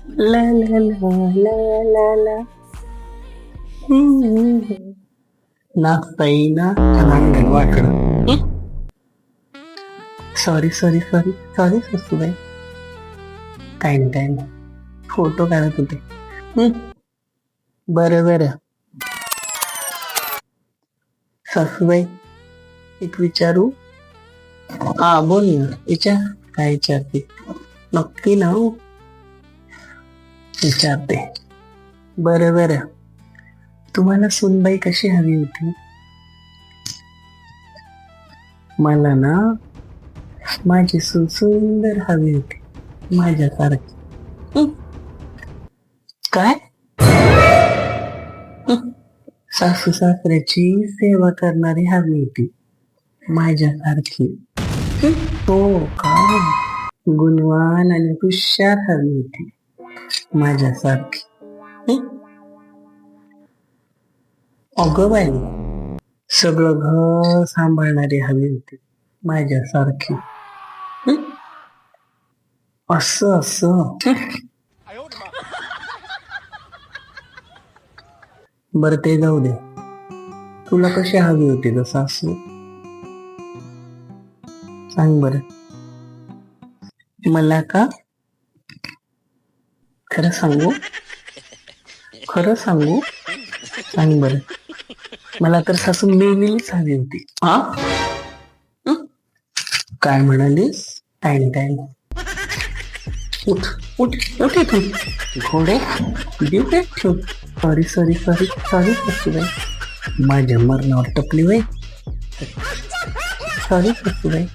ला ला ला ला ला ला. नाचता येईना अंगण वाकडं. सॉरी सॉरी सॉरी सॉरी सासूबाई. काय नाही काय नाही, फोटो काढत होते. बरं बरं. सासूबाई एक विचारू? हा बोल ना, विचार. काय विचारते? नक्की ना हो? विचारते. बरं बरं, तुम्हाला सुनबाई कशी हवी होती? मला ना माझी सून सुंदर हवी होती, माझ्यासारखी. काय? सासू सासऱ्याची सेवा करणारी हवी होती, माझ्यासारखी. तो का? गुणवान आणि हुशार हवी होती, माझ्यासारखी. अगं बाई, सगळं घर सांभाळणारी हवी होती, माझ्यासारखी. असं असं. बरं ते जाऊ दे, तुला कशी हवी होती ग सासू? सांग बर. मला का? खरं सांगू? खरं सांगू? सांग बर. मला तर सासू नेहमीच हवी होती. हा? काय म्हणालीस? काय नाही काय नाही. उठ उठ उठ इथून. घोडे देऊ काय ठेव. सॉरी सॉरी सॉरी सॉरी सासूबाई, माझ्या मरणावर टपली बाई. सॉरी सासूबाई.